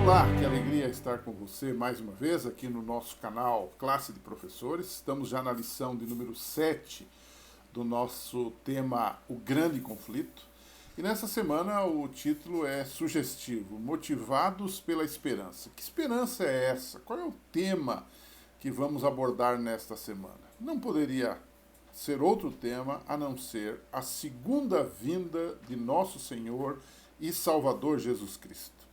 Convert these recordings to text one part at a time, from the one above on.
Olá, que alegria estar com você mais uma vez aqui no nosso canal Classe de Professores. Estamos já na lição de número 7 do nosso tema O Grande Conflito. E nessa semana o título é sugestivo, Motivados pela Esperança. Que esperança é essa? Qual é o tema que vamos abordar nesta semana? Não poderia ser outro tema a não ser a segunda vinda de nosso Senhor e Salvador Jesus Cristo.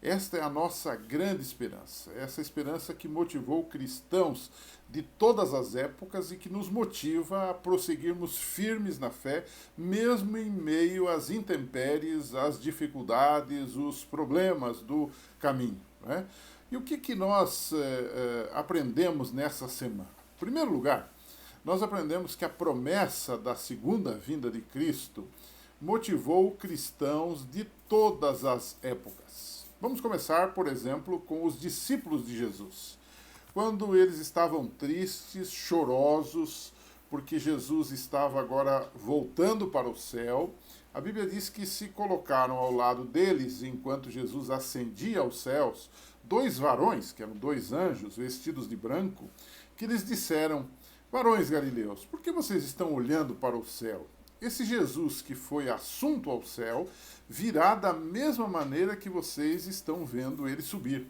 Esta é a nossa grande esperança, essa esperança que motivou cristãos de todas as épocas e que nos motiva a prosseguirmos firmes na fé, mesmo em meio às intempéries, às dificuldades, os problemas do caminho. Né? E o que nós aprendemos nessa semana? Em primeiro lugar, nós aprendemos que a promessa da segunda vinda de Cristo motivou cristãos de todas as épocas. Vamos começar, por exemplo, com os discípulos de Jesus. Quando eles estavam tristes, chorosos, porque Jesus estava agora voltando para o céu, a Bíblia diz que se colocaram ao lado deles, enquanto Jesus ascendia aos céus, dois varões, que eram dois anjos, vestidos de branco, que lhes disseram: varões galileus, por que vocês estão olhando para o céu? Esse Jesus que foi assunto ao céu virá da mesma maneira que vocês estão vendo ele subir.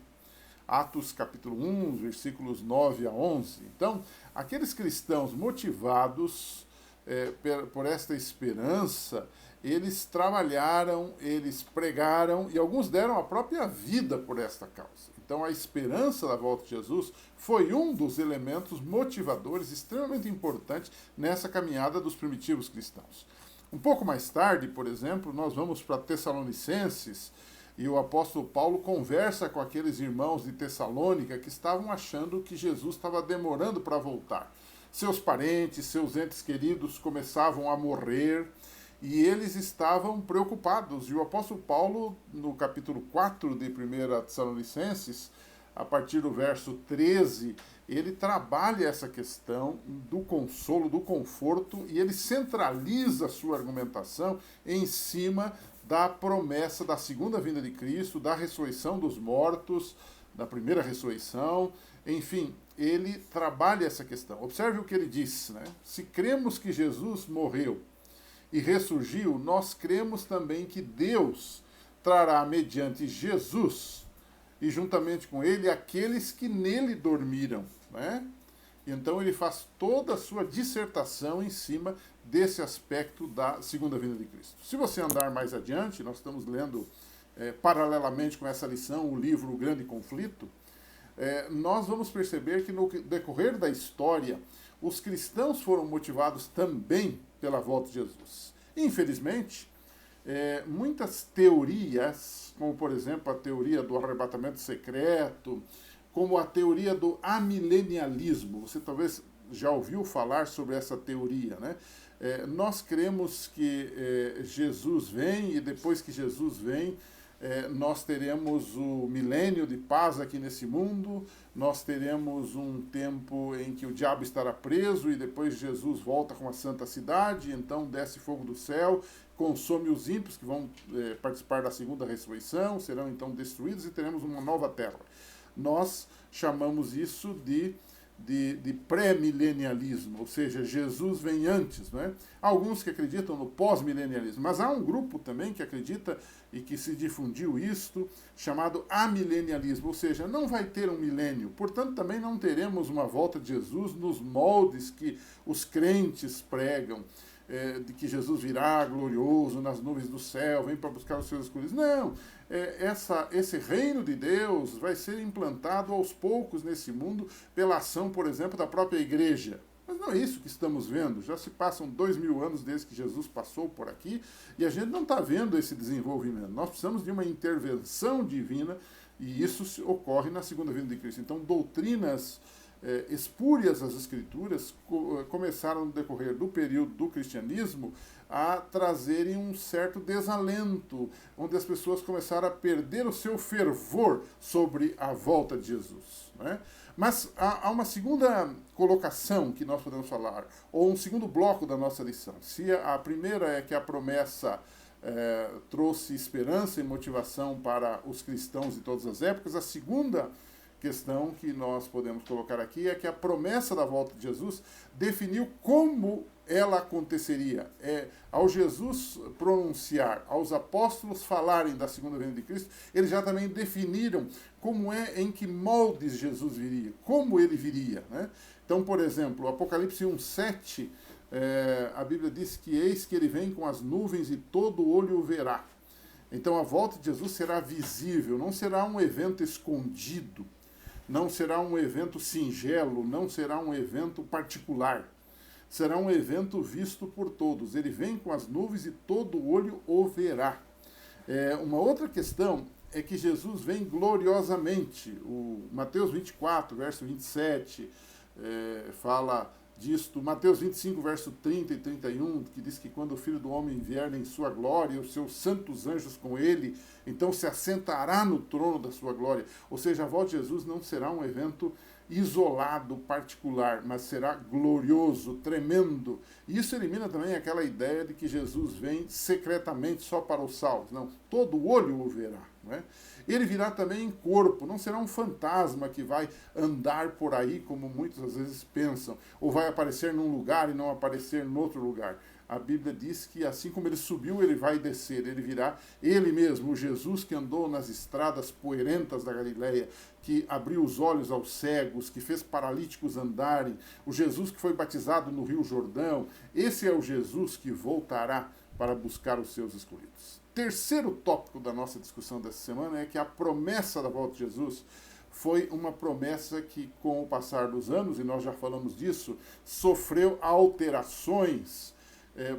Atos capítulo 1, versículos 9 a 11. Então, aqueles cristãos motivados por esta esperança, eles trabalharam, eles pregaram e alguns deram a própria vida por esta causa. Então, a esperança da volta de Jesus foi um dos elementos motivadores extremamente importantes nessa caminhada dos primitivos cristãos. Um pouco mais tarde, por exemplo, nós vamos para Tessalonicenses e o apóstolo Paulo conversa com aqueles irmãos de Tessalônica que estavam achando que Jesus estava demorando para voltar. Seus parentes, seus entes queridos começavam a morrer e eles estavam preocupados. E o apóstolo Paulo, no capítulo 4 de 1 Tessalonicenses, a partir do verso 13, ele trabalha essa questão do consolo, do conforto, e ele centraliza a sua argumentação em cima da promessa da segunda vinda de Cristo, da ressurreição dos mortos, da primeira ressurreição, enfim, ele trabalha essa questão. Observe o que ele diz, né? Se cremos que Jesus morreu e ressurgiu, nós cremos também que Deus trará mediante Jesus e juntamente com ele aqueles que nele dormiram. Né? Então ele faz toda a sua dissertação em cima desse aspecto da segunda vinda de Cristo. Se você andar mais adiante, nós estamos lendo paralelamente com essa lição o livro O Grande Conflito, nós vamos perceber que no decorrer da história os cristãos foram motivados também pela volta de Jesus. Infelizmente, muitas teorias, como por exemplo a teoria do arrebatamento secreto, como a teoria do amilenialismo, você talvez já ouviu falar sobre essa teoria, né? Nós cremos que Jesus vem e depois que Jesus vem, nós teremos o milênio de paz aqui nesse mundo, nós teremos um tempo em que o diabo estará preso e depois Jesus volta com a santa cidade, então desce fogo do céu, consome os ímpios que vão participar da segunda ressurreição, serão então destruídos e teremos uma nova terra. Nós chamamos isso de pré-milenialismo, ou seja, Jesus vem antes. Não é? Há alguns que acreditam no pós-milenialismo, mas há um grupo também que acredita e que se difundiu isto, chamado amilenialismo, ou seja, não vai ter um milênio, portanto também não teremos uma volta de Jesus nos moldes que os crentes pregam, de que Jesus virá glorioso nas nuvens do céu, vem para buscar os seus escolhidos. Não, esse reino de Deus vai ser implantado aos poucos nesse mundo pela ação, por exemplo, da própria igreja. Mas não é isso que estamos vendo. Já se passam 2000 anos desde que Jesus passou por aqui e a gente não está vendo esse desenvolvimento. Nós precisamos de uma intervenção divina e isso ocorre na segunda vinda de Cristo. Então, doutrinas espúrias às Escrituras começaram no decorrer do período do cristianismo a trazerem um certo desalento, onde as pessoas começaram a perder o seu fervor sobre a volta de Jesus. Né? Mas há uma segunda colocação que nós podemos falar, ou um segundo bloco da nossa lição. Se a primeira é que a promessa trouxe esperança e motivação para os cristãos de todas as épocas. A segunda questão que nós podemos colocar aqui é que a promessa da volta de Jesus definiu como ela aconteceria. Ao Jesus pronunciar, aos apóstolos falarem da segunda vinda de Cristo, eles já também definiram como em que moldes Jesus viria, como ele viria, né? Então, por exemplo, Apocalipse 1:7, a Bíblia diz que eis que ele vem com as nuvens e todo olho o verá. Então a volta de Jesus será visível, não será um evento escondido, não será um evento singelo, não será um evento particular. Será um evento visto por todos. Ele vem com as nuvens e todo olho o verá. Uma outra questão é que Jesus vem gloriosamente. O Mateus 24, verso 27, fala disto. Mateus 25, verso 30 e 31, que diz que quando o Filho do Homem vier em sua glória, os seus santos anjos com ele, então se assentará no trono da sua glória. Ou seja, a volta de Jesus não será um evento isolado, particular, mas será glorioso, tremendo. E isso elimina também aquela ideia de que Jesus vem secretamente só para os salvos. Não, todo olho o verá, não é? Ele virá também em corpo, não será um fantasma que vai andar por aí, como muitos às vezes pensam, ou vai aparecer num lugar e não aparecer em outro lugar. A Bíblia diz que assim como ele subiu, ele vai descer, ele virá, ele mesmo, o Jesus que andou nas estradas poeirentas da Galileia, que abriu os olhos aos cegos, que fez paralíticos andarem, o Jesus que foi batizado no Rio Jordão, esse é o Jesus que voltará para buscar os seus escolhidos. Terceiro tópico da nossa discussão dessa semana é que a promessa da volta de Jesus foi uma promessa que, com o passar dos anos, e nós já falamos disso, sofreu alterações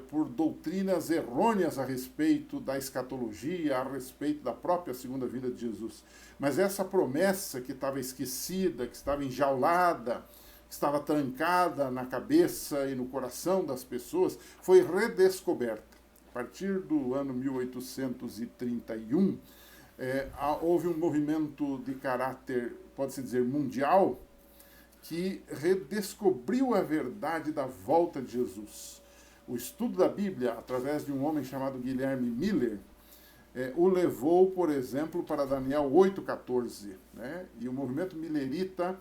por doutrinas errôneas a respeito da escatologia, a respeito da própria segunda vinda de Jesus. Mas essa promessa que estava esquecida, que estava enjaulada, que estava trancada na cabeça e no coração das pessoas, foi redescoberta. A partir do ano 1831, houve um movimento de caráter, pode-se dizer, mundial, que redescobriu a verdade da volta de Jesus. O estudo da Bíblia, através de um homem chamado Guilherme Miller, o levou, por exemplo, para Daniel 8,14. Né? E o movimento millerita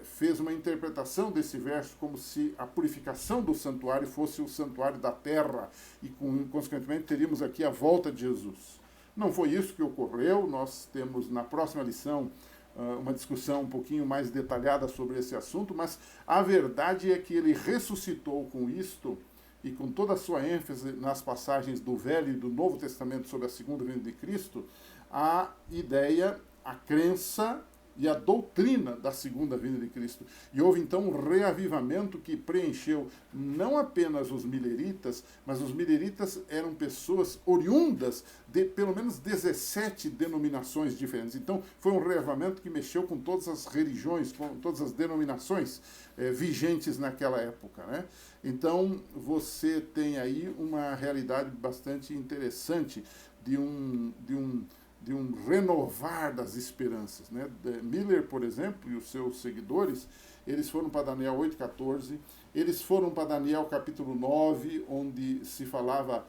fez uma interpretação desse verso como se a purificação do santuário fosse o santuário da terra e, consequentemente, teríamos aqui a volta de Jesus. Não foi isso que ocorreu. Nós temos na próxima lição uma discussão um pouquinho mais detalhada sobre esse assunto, mas a verdade é que ele ressuscitou com isto e com toda a sua ênfase nas passagens do Velho e do Novo Testamento sobre a segunda vinda de Cristo, a ideia, a crença e a doutrina da segunda vinda de Cristo. E houve então um reavivamento que preencheu não apenas os milleritas, mas os milleritas eram pessoas oriundas de pelo menos 17 denominações diferentes. Então foi um reavivamento que mexeu com todas as religiões, com todas as denominações vigentes naquela época, né? Então você tem aí uma realidade bastante interessante de um renovar das esperanças, né? Miller, por exemplo, e os seus seguidores, eles foram para Daniel 8,14, eles foram para Daniel capítulo 9, onde se falava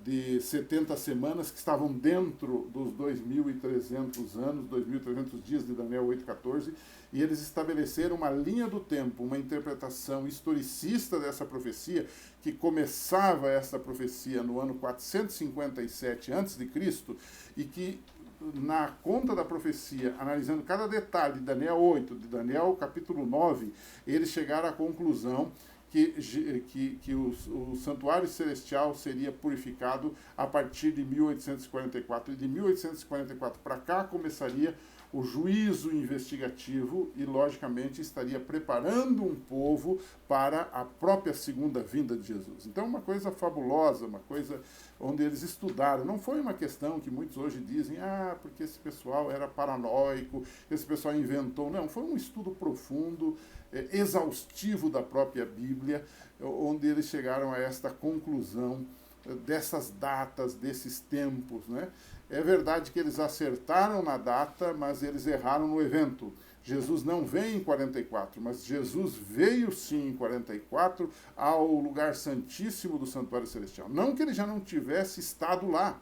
de 70 semanas que estavam dentro dos 2.300 anos, 2.300 dias de Daniel 8,14, e eles estabeleceram uma linha do tempo, uma interpretação historicista dessa profecia, que começava essa profecia no ano 457 a.C., e que na conta da profecia, analisando cada detalhe de Daniel 8, de Daniel capítulo 9, eles chegaram à conclusão que o santuário celestial seria purificado a partir de 1844. E de 1844 para cá começaria o juízo investigativo e, logicamente, estaria preparando um povo para a própria segunda vinda de Jesus. Então, uma coisa fabulosa, uma coisa onde eles estudaram. Não foi uma questão que muitos hoje dizem, porque esse pessoal era paranoico, esse pessoal inventou. Não, foi um estudo profundo, exaustivo da própria Bíblia, onde eles chegaram a esta conclusão dessas datas, desses tempos, né? É verdade que eles acertaram na data, mas eles erraram no evento. Jesus não vem em 44, mas Jesus veio sim em 44 ao lugar santíssimo do santuário celestial. Não que ele já não tivesse estado lá.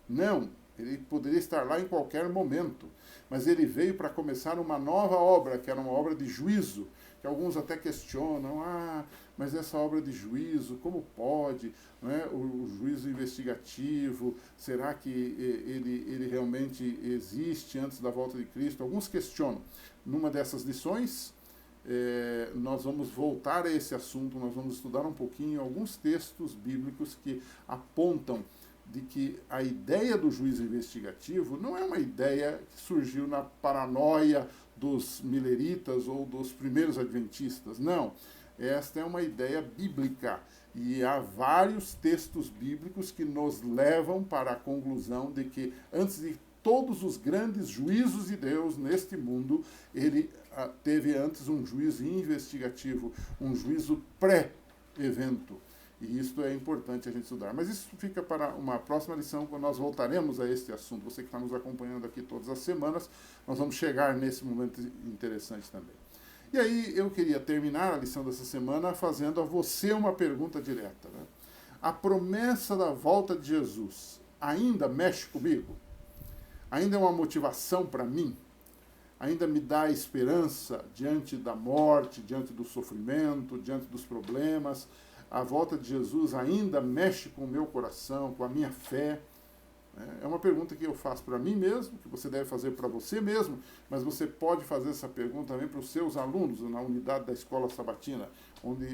Não, ele poderia estar lá em qualquer momento. Mas ele veio para começar uma nova obra, que era uma obra de juízo, que alguns até questionam, mas essa obra de juízo, como pode? Não é? O juízo investigativo, será que ele realmente existe antes da volta de Cristo? Alguns questionam. Numa dessas lições, nós vamos voltar a esse assunto, nós vamos estudar um pouquinho alguns textos bíblicos que apontam de que a ideia do juízo investigativo não é uma ideia que surgiu na paranoia dos mileritas ou dos primeiros adventistas, não. Esta é uma ideia bíblica e há vários textos bíblicos que nos levam para a conclusão de que antes de todos os grandes juízos de Deus neste mundo, ele teve antes um juízo investigativo, um juízo pré-evento. E isso é importante a gente estudar. Mas isso fica para uma próxima lição, quando nós voltaremos a este assunto. Você que está nos acompanhando aqui todas as semanas, nós vamos chegar nesse momento interessante também. E aí eu queria terminar a lição dessa semana fazendo a você uma pergunta direta. Né? A promessa da volta de Jesus ainda mexe comigo? Ainda é uma motivação para mim? Ainda me dá esperança diante da morte, diante do sofrimento, diante dos problemas? A volta de Jesus ainda mexe com o meu coração, com a minha fé? É uma pergunta que eu faço para mim mesmo, que você deve fazer para você mesmo, mas você pode fazer essa pergunta também para os seus alunos na unidade da Escola Sabatina, onde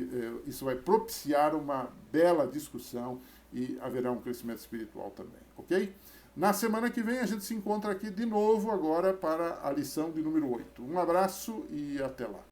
isso vai propiciar uma bela discussão e haverá um crescimento espiritual também, ok? Na semana que vem a gente se encontra aqui de novo agora para a lição de número 8. Um abraço e até lá.